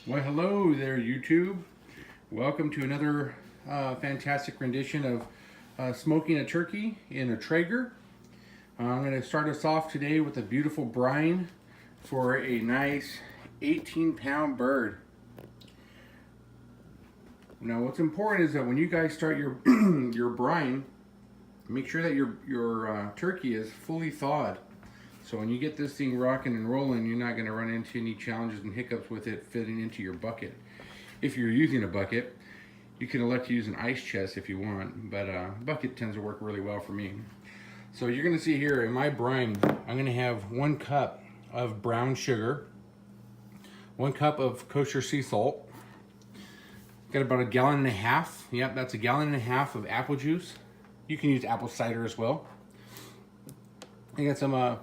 Well, hello there, YouTube. Welcome to another fantastic rendition of smoking a turkey in a Traeger. I'm going to start us off today with a beautiful brine for a nice 18-pound bird. Now, what's important is that when you guys start your your brine, make sure that your turkey is fully thawed. So when you get this thing rocking and rolling, you're not going to run into any challenges and hiccups with it fitting into your bucket. If you're using a bucket, you can elect to use an ice chest if you want, but bucket tends to work really well for me. So you're going to see here in my brine, I'm going to have 1 cup of brown sugar, 1 cup of kosher sea salt, got about 1.5 gallons. Yep, that's 1.5 gallons of apple juice. You can use apple cider as well. I got some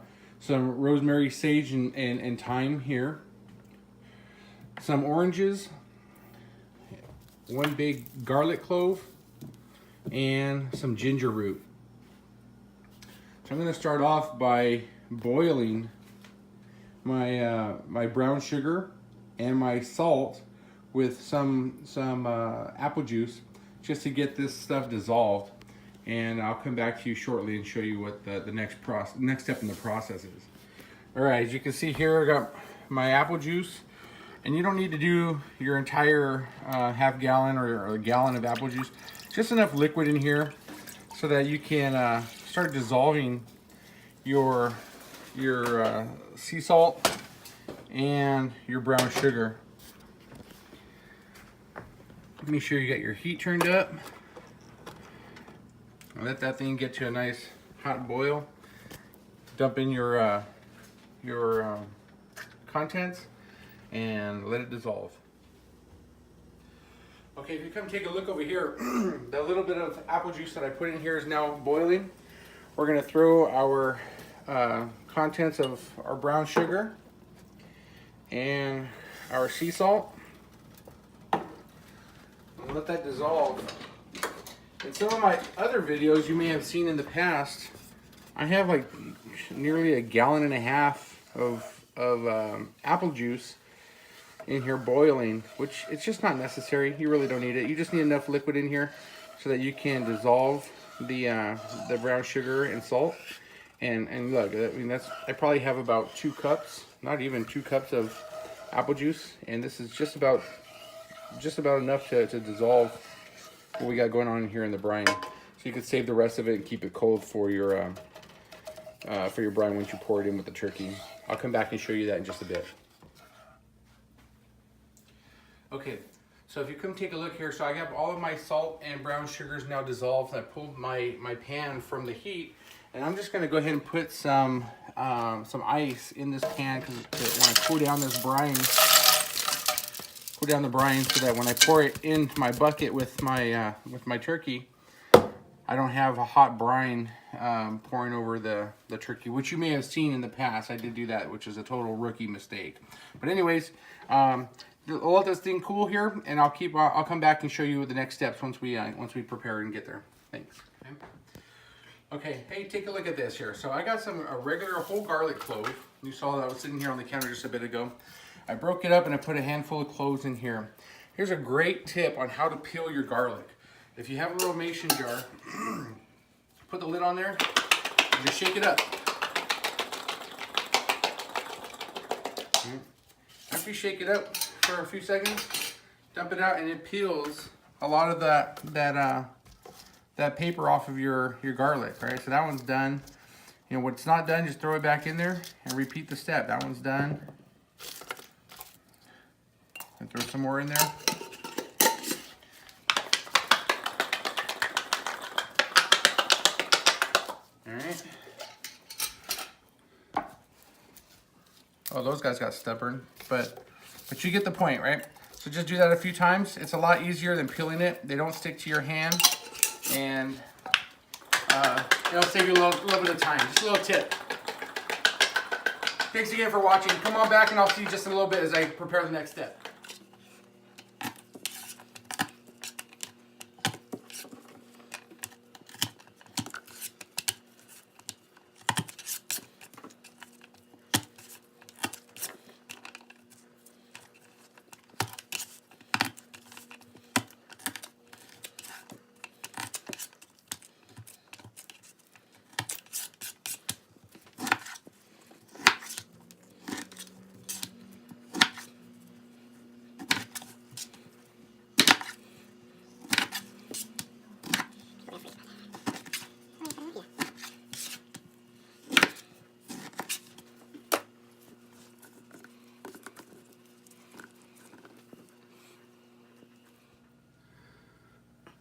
rosemary, sage, and thyme here. Some oranges, 1 big garlic clove, and some ginger root. So I'm going to start off by boiling my brown sugar and my salt with some apple juice just to get this stuff dissolved. And I'll come back to you shortly and show you what the next step in the process is. All right, as you can see here, I got my apple juice, and you don't need to do your entire half gallon or a gallon of apple juice. Just enough liquid in here so that you can start dissolving your sea salt and your brown sugar. Make sure you got your heat turned up. Let that thing get to a nice hot boil. Dump in your contents and let it dissolve. Okay, if you come take a look over here, the little bit of apple juice that I put in here is now boiling. We're going to throw our contents of our brown sugar and our sea salt and let that dissolve. In some of my other videos you may have seen in the past, I have like nearly 1.5 gallons of apple juice in here boiling, which it's just not necessary. You really don't need it. You just need enough liquid in here so that you can dissolve the brown sugar and salt. And look, I mean I probably have about 2 cups, not even 2 cups of apple juice, and this is just about enough to dissolve what we got going on here in the brine. So you can save the rest of it and keep it cold for your brine once you pour it in with the turkey. I'll come back and show you that in just a bit. Okay, so if you come take a look here, so I have all of my salt and brown sugars now dissolved. I pulled my pan from the heat, and I'm just gonna go ahead and put some ice in this pan because I want to cool down this brine. Cool down the brine so that when I pour it into my bucket with my turkey, I don't have a hot brine pouring over the turkey, which you may have seen in the past. I did do that, which is a total rookie mistake. But anyways, I'll let this thing cool here, and I'll come back and show you the next steps once we prepare and get there. Thanks. Okay, hey, take a look at this here. So I got a regular whole garlic clove. You saw that I was sitting here on the counter just a bit ago. I broke it up and I put a handful of cloves in here. Here's a great tip on how to peel your garlic. If you have a little mason jar, put the lid on there and just shake it up. After you shake it up for a few seconds, dump it out, and it peels a lot of that paper off of your garlic, right? So that one's done. You know, when it's not done, just throw it back in there and repeat the step. That one's done. And throw some more in there. All right. Oh, those guys got stubborn, but you get the point, right? So just do that a few times. It's a lot easier than peeling it. They don't stick to your hand, and it'll save you a little bit of time. Just a little tip. Thanks again for watching. Come on back and I'll see you just in a little bit as I prepare the next step.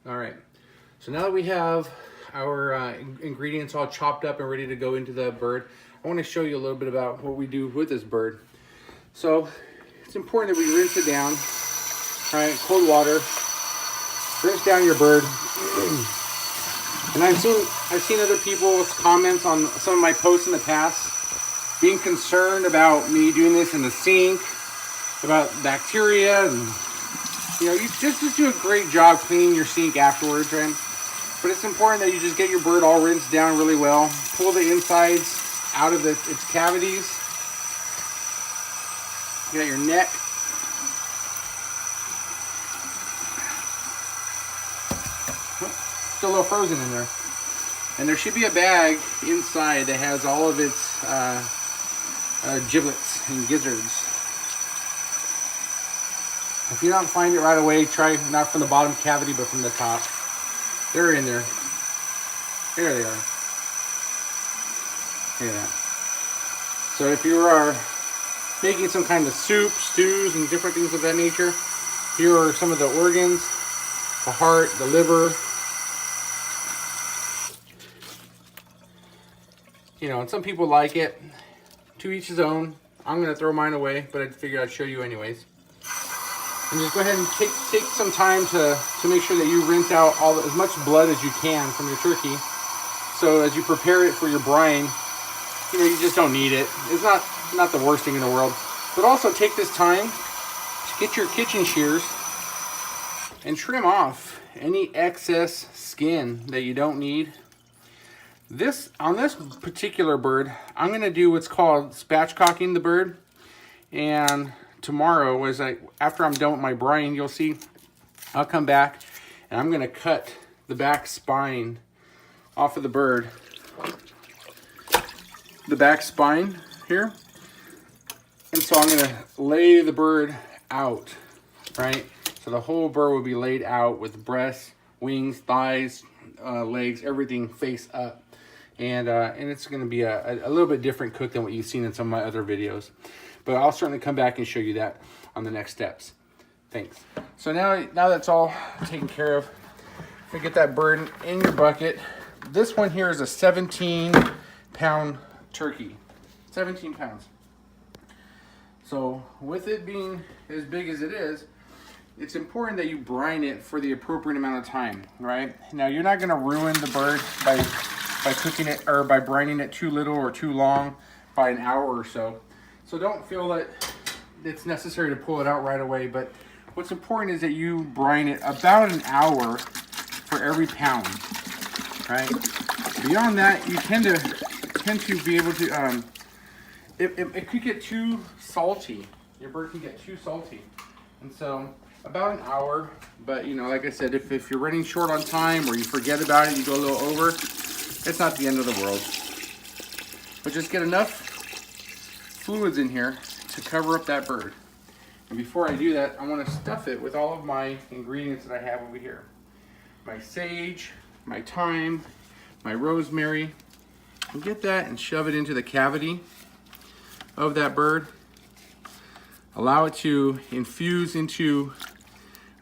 All right, so now that we have our ingredients all chopped up and ready to go into the bird, I want to show you a little bit about what we do with this bird. So it's important that we rinse it down, right? Cold water, rinse down your bird. And I've seen other people's comments on some of my posts in the past being concerned about me doing this in the sink, about bacteria, and you know, you just do a great job cleaning your sink afterwards, right? But it's important that you just get your bird all rinsed down really well, pull the insides out of its cavities. You got your neck. Still a little frozen in there. And there should be a bag inside that has all of its giblets and gizzards. If you don't find it right away, try not from the bottom cavity, but from the top. They're in there. There they are. Look at that. So if you are making some kind of soup, stews, and different things of that nature, here are some of the organs, the heart, the liver. You know, and some people like it. To each his own. I'm going to throw mine away, but I figured I'd show you anyways. And just go ahead and take some time to make sure that you rinse out as much blood as you can from your turkey. So as you prepare it for your brine, you know, you just don't need it. It's not the worst thing in the world. But also take this time to get your kitchen shears and trim off any excess skin that you don't need. On this particular bird, I'm going to do what's called spatchcocking the bird. And tomorrow, after I'm done with my brine, you'll see I'll come back and I'm going to cut the back spine off of the bird. The back spine here. And so I'm going to lay the bird out, right? So the whole bird will be laid out with breasts, wings, thighs, legs, everything face up. And it's going to be a little bit different cook than what you've seen in some of my other videos. But I'll certainly come back and show you that on the next steps. Thanks. So now that's all taken care of, you get that bird in your bucket. This one here is a 17-pound turkey. 17 pounds. So with it being as big as it is, it's important that you brine it for the appropriate amount of time, right? Now you're not going to ruin the bird by cooking it or by brining it too little or too long by an hour or so. So don't feel that it's necessary to pull it out right away, but what's important is that you brine it about an hour for every pound, right? Beyond that, you tend to be able to, it could get too salty. Your bird can get too salty. And so about an hour, but you know, like I said, if you're running short on time or you forget about it, you go a little over, it's not the end of the world. But just get enough fluids in here to cover up that bird. And before I do that, I want to stuff it with all of my ingredients that I have over here. My sage, my thyme, my rosemary. And get that and shove it into the cavity of that bird. Allow it to infuse into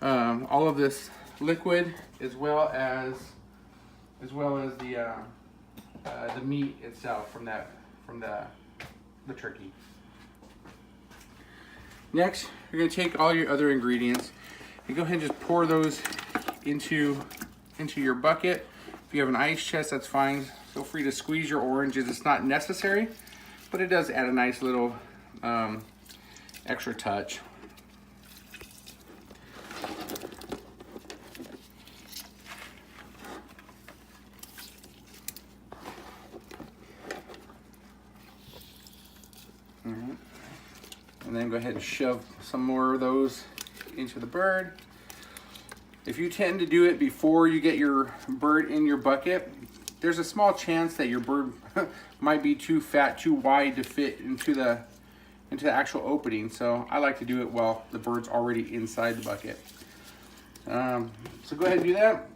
all of this liquid, as well as the meat itself from the turkey. Next, you're going to take all your other ingredients and go ahead and just pour those into your bucket. If you have an ice chest, that's fine. Feel free to squeeze your oranges. It's not necessary, but it does add a nice little extra touch. And then go ahead and shove some more of those into the bird. If you tend to do it before you get your bird in your bucket, there's a small chance that your bird might be too fat, too wide to fit into the actual opening. So I like to do it while the bird's already inside the bucket. So go ahead and do that,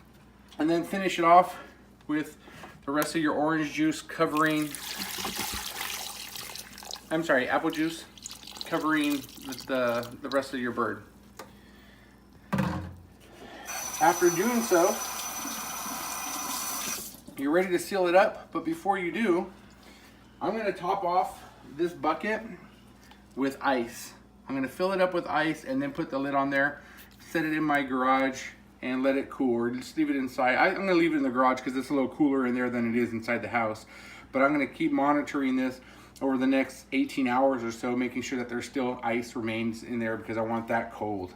and then finish it off with the rest of your orange juice covering, apple juice covering the rest of your bird. After doing so, you're ready to seal it up, but before you do, I'm going to top off this bucket with ice. I'm going to fill it up with ice and then put the lid on there, set it in my garage, and let it cool, or just leave it inside. I'm going to leave it in the garage because it's a little cooler in there than it is inside the house. But I'm going to keep monitoring this over the next 18 hours or so, making sure that there's still ice remains in there because I want that cold,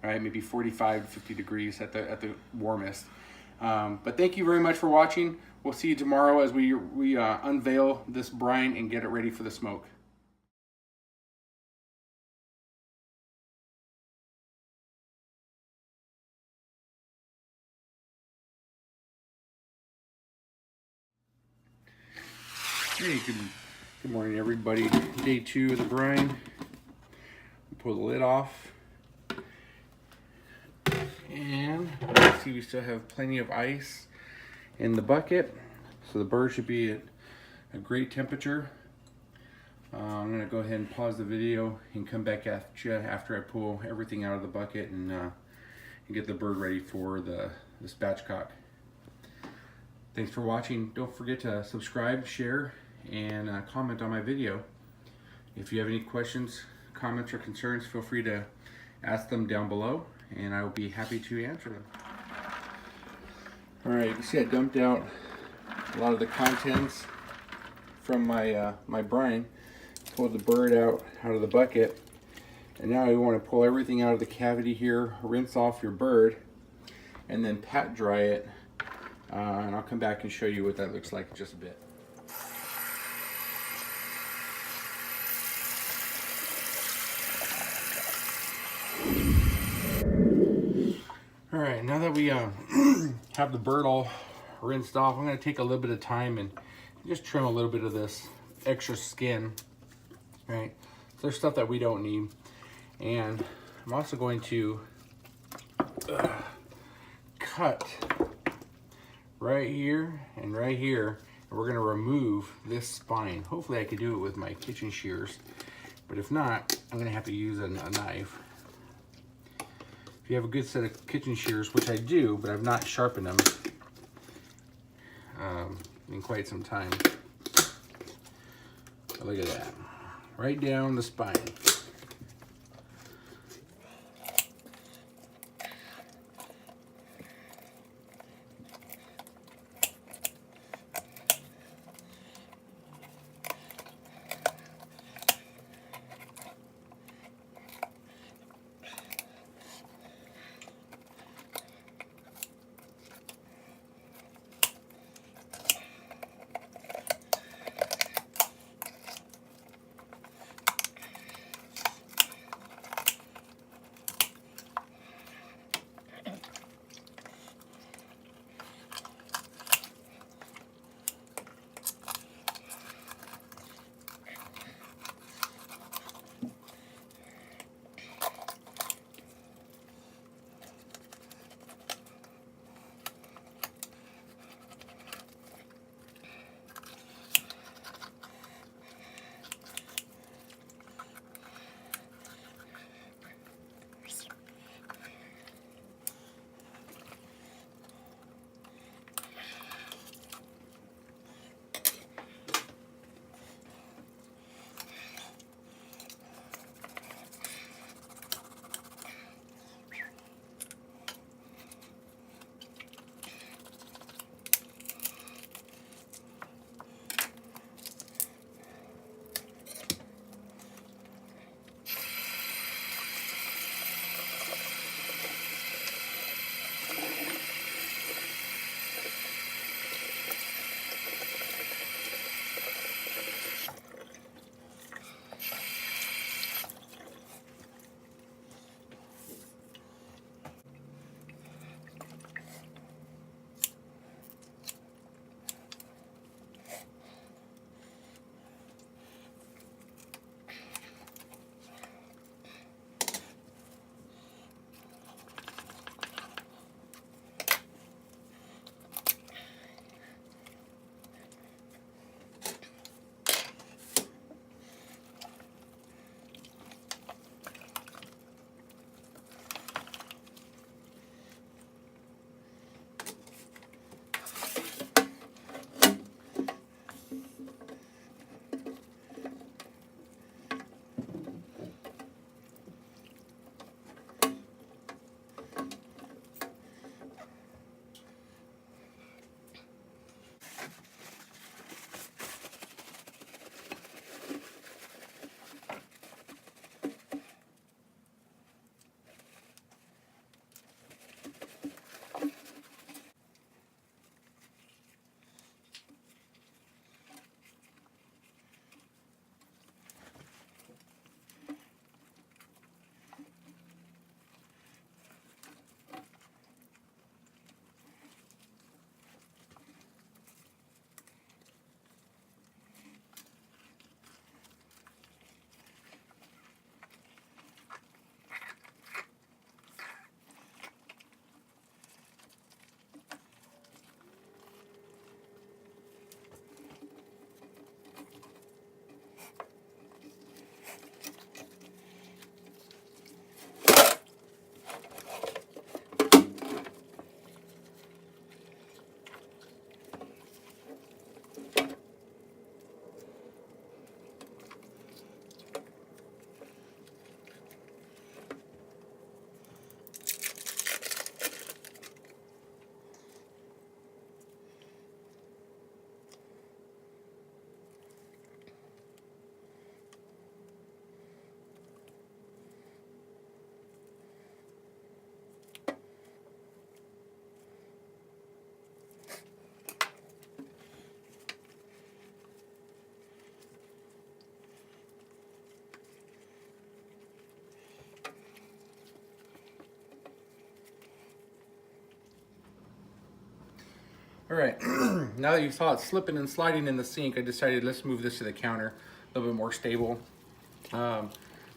right? Maybe 45 to 50 degrees at the warmest. But thank you very much for watching. We'll see you tomorrow as we unveil this brine and get it ready for the smoke. Hey, good morning, everybody. Day 2 of the brine. Pull the lid off. And see, we still have plenty of ice in the bucket. So the bird should be at a great temperature. I'm going to go ahead and pause the video and come back at you after I pull everything out of the bucket and get the bird ready for the spatchcock. Thanks for watching. Don't forget to subscribe, share, and comment on my video. If you have any questions, comments, or concerns, feel free to ask them down below and I will be happy to answer them. Alright, you can see I dumped out a lot of the contents from my my brine, pulled the bird out of the bucket, and now I want to pull everything out of the cavity here, rinse off your bird, and then pat dry it, and I'll come back and show you what that looks like in just a bit. All right, now that we have the bird all rinsed off, I'm going to take a little bit of time and just trim a little bit of this extra skin, right? So there's stuff that we don't need. And I'm also going to cut right here and right here, and we're going to remove this spine. Hopefully I can do it with my kitchen shears, but if not, I'm going to have to use a knife. If you have a good set of kitchen shears, which I do, but I've not sharpened them in quite some time. So look at that. Right down the spine. All right, now that you saw it slipping and sliding in the sink, I decided let's move this to the counter, a little bit more stable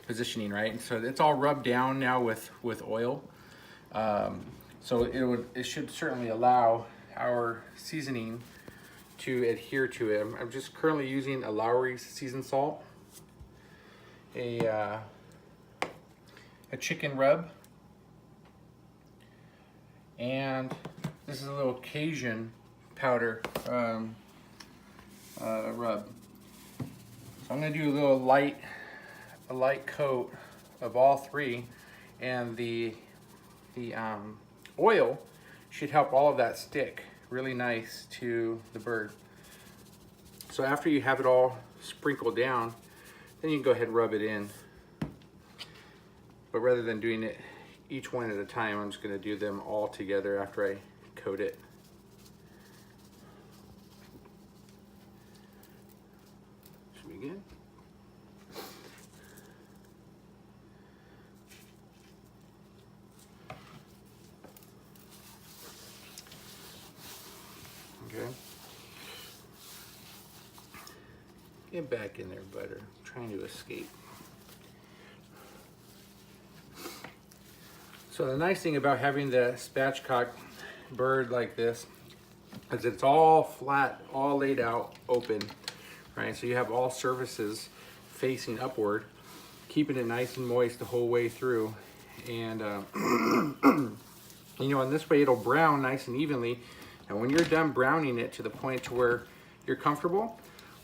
positioning, right? So it's all rubbed down now with oil. So it should certainly allow our seasoning to adhere to it. I'm just currently using a Lowry's seasoned salt, a chicken rub, and this is a little Cajun powder rub. So I'm going to do a little light coat of all three, and the oil should help all of that stick really nice to the bird. So after you have it all sprinkled down, then you can go ahead and rub it in. But rather than doing it each one at a time, I'm just going to do them all together after I coat it. Should be good. Okay. Get back in there, butter. I'm trying to escape. So the nice thing about having the spatchcock bird like this is it's all flat, all laid out, open, right? So you have all surfaces facing upward, keeping it nice and moist the whole way through. And you know, in this way it'll brown nice and evenly. And when you're done browning it to the point to where you're comfortable,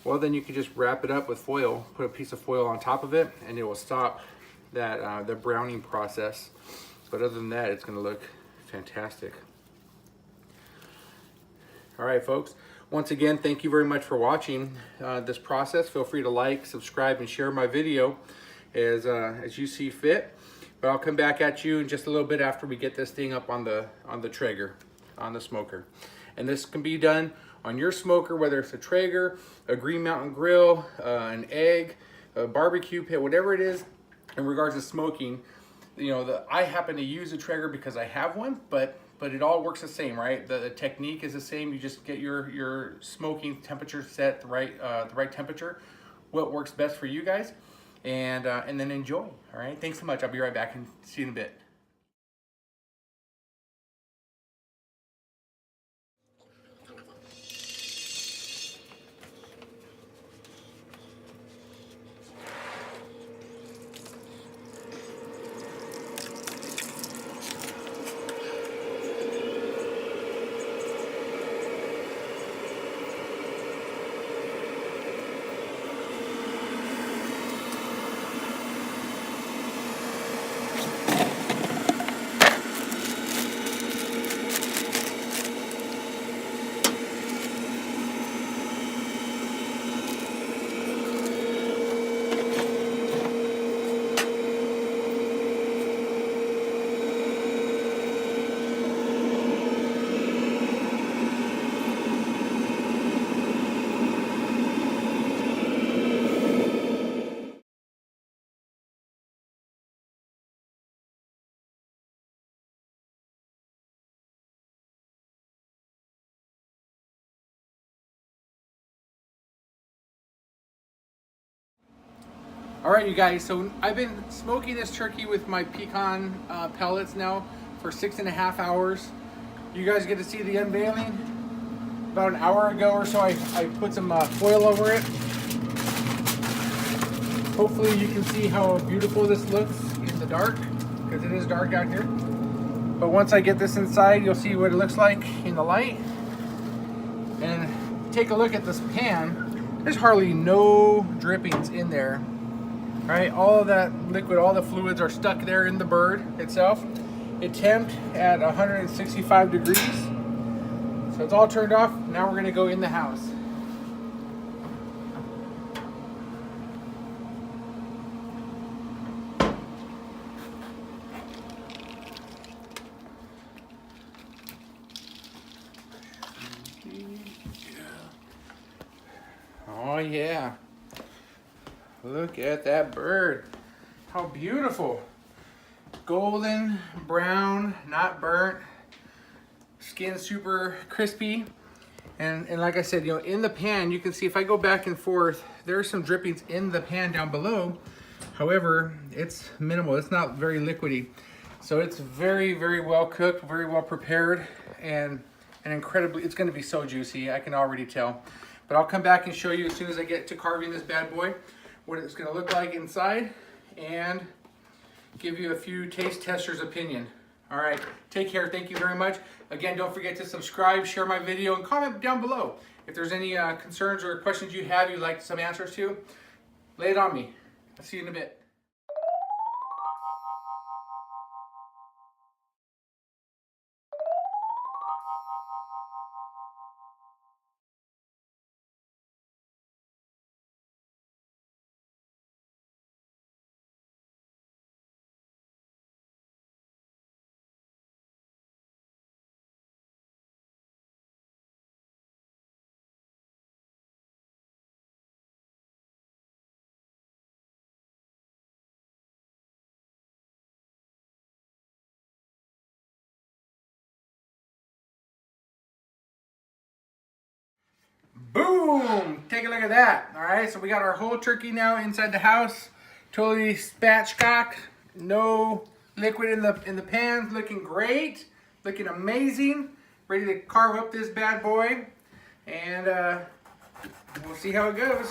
well, then you can just wrap it up with foil, put a piece of foil on top of it, and it will stop that the browning process. But other than that, it's going to look fantastic. All right, folks. Once again, thank you very much for watching this process. Feel free to like, subscribe, and share my video as you see fit. But I'll come back at you in just a little bit after we get this thing up on the Traeger, on the smoker. And this can be done on your smoker, whether it's a Traeger, a Green Mountain Grill, an egg, a barbecue pit, whatever it is in regards to smoking. You know, I happen to use a Traeger because I have one, but it all works the same, right? The technique is the same. You just get your smoking temperature set the right temperature, what works best for you guys, and then enjoy. All right, thanks so much. I'll be right back and see you in a bit. All right, you guys, so I've been smoking this turkey with my pecan pellets now for 6.5 hours. You guys get to see the unveiling. About an hour ago or so, I put some foil over it. Hopefully you can see how beautiful this looks in the dark, because it is dark out here. But once I get this inside, you'll see what it looks like in the light. And take a look at this pan. There's hardly no drippings in there. Right, all of that liquid, all the fluids are stuck there in the bird itself. It temped at 165 degrees. So it's all turned off. Now we're gonna go in the house. Oh yeah. Look at that bird. How beautiful. Golden, brown, not burnt. Skin super crispy. And like I said, you know, in the pan, you can see if I go back and forth, there are some drippings in the pan down below. However, it's minimal. It's not very liquidy. So it's very, very well cooked, very well prepared, and incredibly, it's gonna be so juicy, I can already tell. But I'll come back and show you as soon as I get to carving this bad boy, what it's gonna look like inside, and give you a few taste testers' opinion. All right, take care, thank you very much. Again, don't forget to subscribe, share my video, and comment down below. If there's any concerns or questions you have you'd like some answers to, lay it on me. I'll see you in a bit. Boom! Take a look at that. All right, so we got our whole turkey now inside the house, totally spatchcocked, no liquid in the pan, looking great, looking amazing. Ready to carve up this bad boy, and we'll see how it goes.